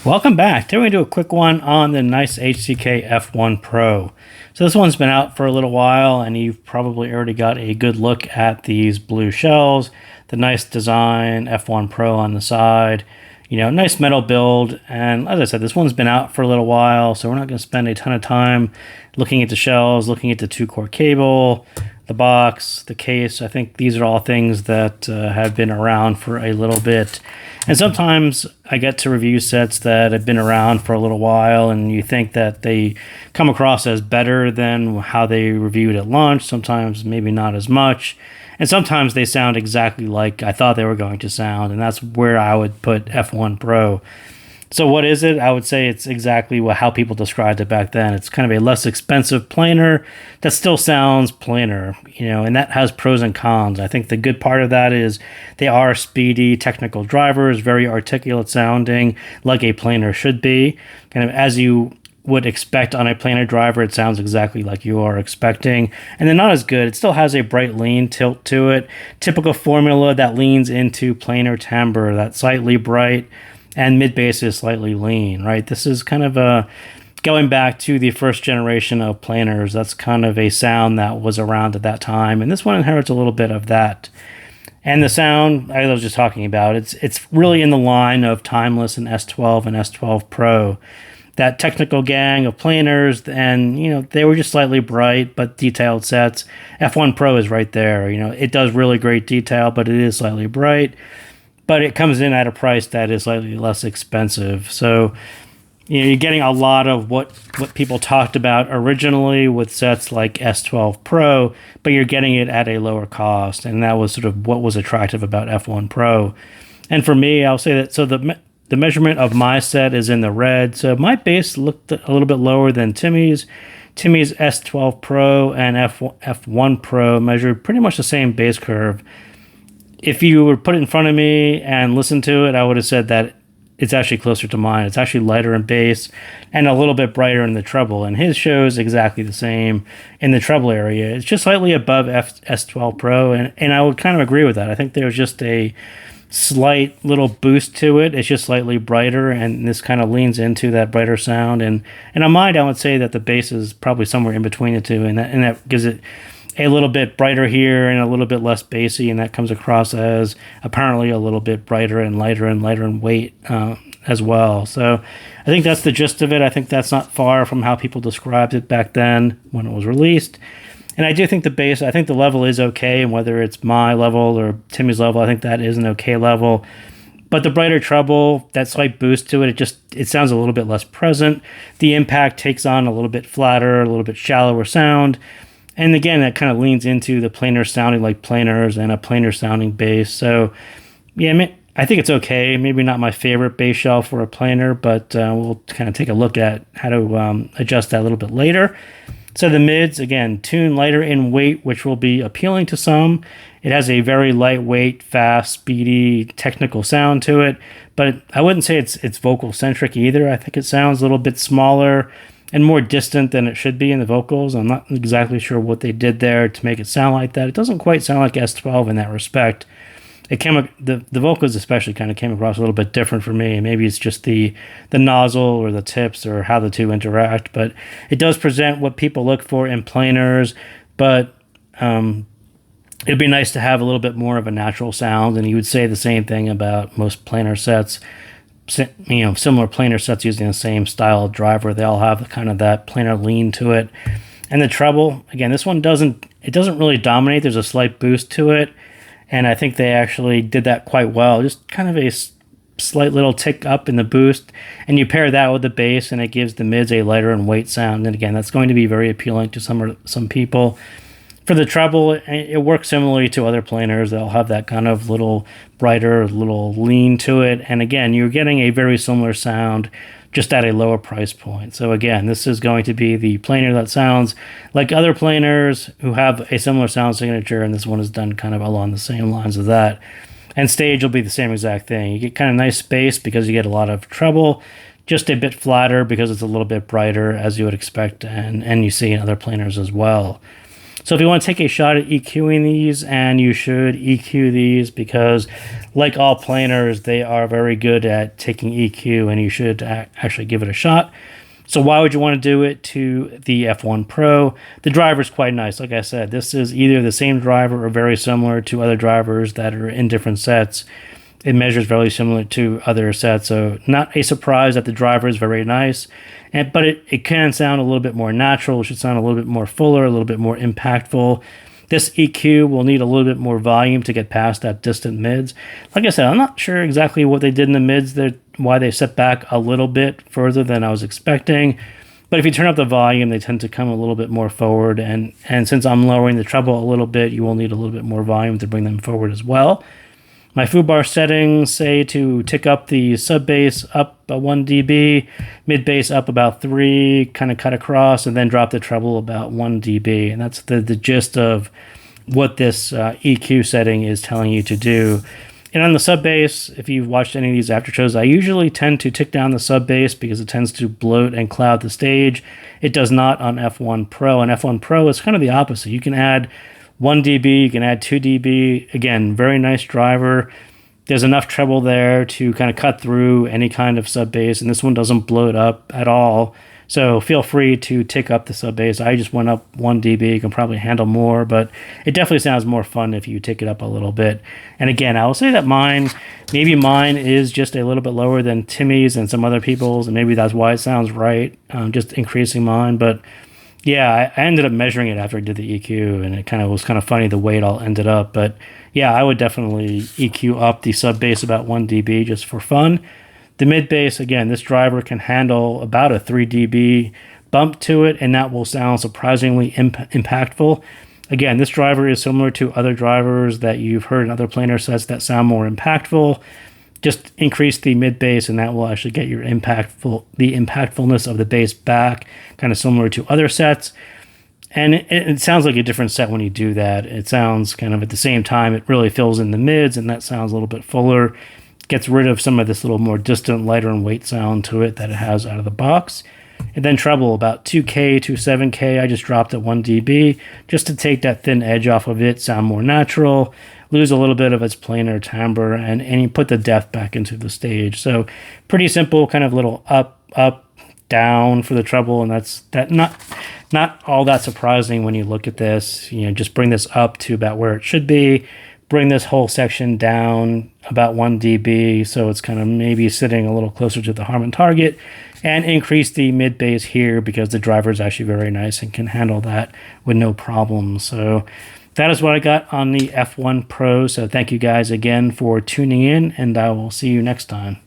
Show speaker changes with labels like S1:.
S1: Welcome back. Today we're going to do a quick one on the NiceHCK F1 Pro. So this one's been out for a little while, and you've probably already got a good look at these blue shells, the nice design, F1 Pro on the side, nice metal build. And as I said, this one's been out for a little while, so we're not going to spend a ton of time looking at the shells, looking at the 2-core cable, the box, the case. I think these are all things that have been around for a little bit. And sometimes I get to review sets that have been around for a little while, and you think that they come across as better than how they reviewed at launch. Sometimes maybe not as much. And sometimes they sound exactly like I thought they were going to sound, and that's where I would put F1 Pro. So what is it? I would say it's exactly how people described it back then. It's kind of a less expensive planar that still sounds planar, and that has pros and cons. I think the good part of that is they are speedy technical drivers, very articulate sounding, like a planar should be. Kind of as you would expect on a planar driver, it sounds exactly like you are expecting. And then not as good. It still has a bright lean tilt to it. Typical formula that leans into planar timbre, that slightly bright, and mid-bass is slightly lean, right? This is kind of going back to the first generation of planars. That's kind of a sound that was around at that time, and this one inherits a little bit of that. And the sound I was just talking about, it's really in the line of Timeless and S12 and S12 Pro. That technical gang of planars, and they were just slightly bright but detailed sets. F1 Pro is right there. It does really great detail, but it is slightly bright. But it comes in at a price that is slightly less expensive. So, you're getting a lot of what people talked about originally with sets like S12 Pro, but you're getting it at a lower cost. And that was sort of what was attractive about F1 Pro. And for me, I'll say that, so the measurement of my set is in the red. So my bass looked a little bit lower than Timmy's. Timmy's S12 Pro and F1 Pro measured pretty much the same bass curve. If you were put it in front of me and listened to it, I would have said that it's actually closer to mine. It's actually lighter in bass and a little bit brighter in the treble. And his shows exactly the same in the treble area. It's just slightly above S12 Pro, and I would kind of agree with that. I think there's just a slight little boost to it. It's just slightly brighter, and this kind of leans into that brighter sound. And on mine, I would say that the bass is probably somewhere in between the two, and that gives it a little bit brighter here and a little bit less bassy, and that comes across as apparently a little bit brighter and lighter in weight as well. So I think that's the gist of it. I think that's not far from how people described it back then when it was released. And I do think the bass, I think the level is okay, and whether it's my level or Timmy's level, I think that is an okay level. But the brighter treble, that slight boost to it, it sounds a little bit less present. The impact takes on a little bit flatter, a little bit shallower sound. And again, that kind of leans into the planar sounding like planars and a planar sounding bass. So, yeah, I think it's okay. Maybe not my favorite bass shell for a planar, but we'll kind of take a look at how to adjust that a little bit later. So the mids, again, tune lighter in weight, which will be appealing to some. It has a very lightweight, fast, speedy, technical sound to it. But I wouldn't say it's vocal-centric either. I think it sounds a little bit smaller and more distant than it should be in the vocals. I'm not exactly sure what they did there to make it sound like that. It doesn't quite sound like S12 in that respect. The vocals especially kind of came across a little bit different for me. Maybe it's just the nozzle or the tips or how the two interact, but it does present what people look for in planars. But it'd be nice to have a little bit more of a natural sound, and you would say the same thing about most planar sets. Similar planar sets using the same style of driver, they all have kind of that planar lean to it. And the treble, again, this one doesn't really dominate. There's a slight boost to it, and I think they actually did that quite well. Just kind of a slight little tick up in the boost, and you pair that with the bass, and it gives the mids a lighter and weight sound. And again, that's going to be very appealing to some people. For the treble, it works similarly to other planars. They'll have that kind of little brighter, little lean to it. And again, you're getting a very similar sound, just at a lower price point. So again, this is going to be the planar that sounds like other planars who have a similar sound signature, and this one is done kind of along the same lines of that. And stage will be the same exact thing. You get kind of nice space because you get a lot of treble, just a bit flatter because it's a little bit brighter, as you would expect, and you see in other planars as well. So if you want to take a shot at EQing these, and you should EQ these because like all planars, they are very good at taking EQ, and you should actually give it a shot. So why would you want to do it to the F1 Pro? The driver is quite nice. Like I said, this is either the same driver or very similar to other drivers that are in different sets. It measures very similar to other sets, so not a surprise that the driver is very nice. But it can sound a little bit more natural. It should sound a little bit more fuller, a little bit more impactful. This EQ will need a little bit more volume to get past that distant mids. Like I said, I'm not sure exactly what they did in the mids, why they set back a little bit further than I was expecting. But if you turn up the volume, they tend to come a little bit more forward. And since I'm lowering the treble a little bit, you will need a little bit more volume to bring them forward as well. My foobar settings say to tick up the sub bass up 1 dB, mid bass up about 3, kind of cut across, and then drop the treble about 1 dB. And that's the gist of what this EQ setting is telling you to do. And on the sub bass, if you've watched any of these after shows, I usually tend to tick down the sub bass because it tends to bloat and cloud the stage. It does not on F1 Pro. And F1 Pro is kind of the opposite. You can add 1 dB, you can add 2 dB. Again, very nice driver. There's enough treble there to kind of cut through any kind of sub bass, and this one doesn't bloat up at all. So feel free to tick up the sub bass. I just went up 1 dB. You can probably handle more, but it definitely sounds more fun if you tick it up a little bit. And again, I will say that maybe mine is just a little bit lower than Timmy's and some other people's, and maybe that's why it sounds right, just increasing mine. But yeah, I ended up measuring it after I did the EQ, and it was kind of funny the way it all ended up. But yeah, I would definitely EQ up the sub bass about 1 dB just for fun. The mid bass, again, this driver can handle about a 3 dB bump to it, and that will sound surprisingly impactful. Again, this driver is similar to other drivers that you've heard in other planar sets that sound more impactful. Just increase the mid bass, and that will actually get the impactfulness of the bass back, kind of similar to other sets. And it sounds like a different set when you do that. It sounds kind of at the same time, it really fills in the mids, and that sounds a little bit fuller. Gets rid of some of this little more distant, lighter and weight sound to it that it has out of the box. And then treble, about 2K to 7K, I just dropped at 1 dB just to take that thin edge off of it, sound more natural, lose a little bit of its planar timbre, and you put the depth back into the stage. So pretty simple, kind of little up, down for the treble, and that's not all that surprising when you look at this. Just bring this up to about where it should be, bring this whole section down about 1 dB, so it's kind of maybe sitting a little closer to the Harman target, and increase the mid bass here because the driver is actually very nice and can handle that with no problem. So that is what I got on the F1 Pro. So thank you guys again for tuning in, and I will see you next time.